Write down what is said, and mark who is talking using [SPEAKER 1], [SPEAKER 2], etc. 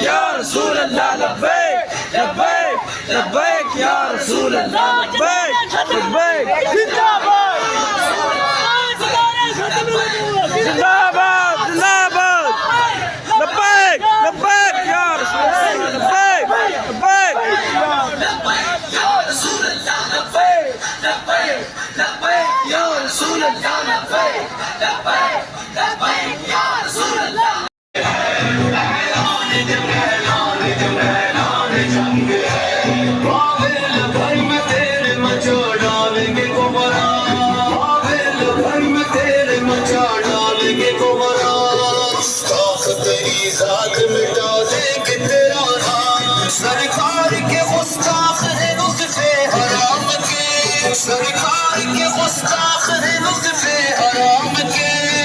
[SPEAKER 1] या रसूल अल्लाह लब्बैक लब्बैक लब्बैक या रसूल अल्लाह लब्बैक लब्बैक जिंदाबाद जिंदाबाद जिंदाबाद लब्बैक लब्बैक या रसूल अल्लाह लब्बैक लब्बैक या रसूल अल्लाह लब्बैक लब्बैक लब्बैक या रसूल अल्लाह लब्बैक लब्बैक लब्बैक या रसूल अल्लाह
[SPEAKER 2] सरकार के गुस्ताख है लुत्फ़े हराम के, सरकार के गुस्ताख है लुत्फ़े हराम के।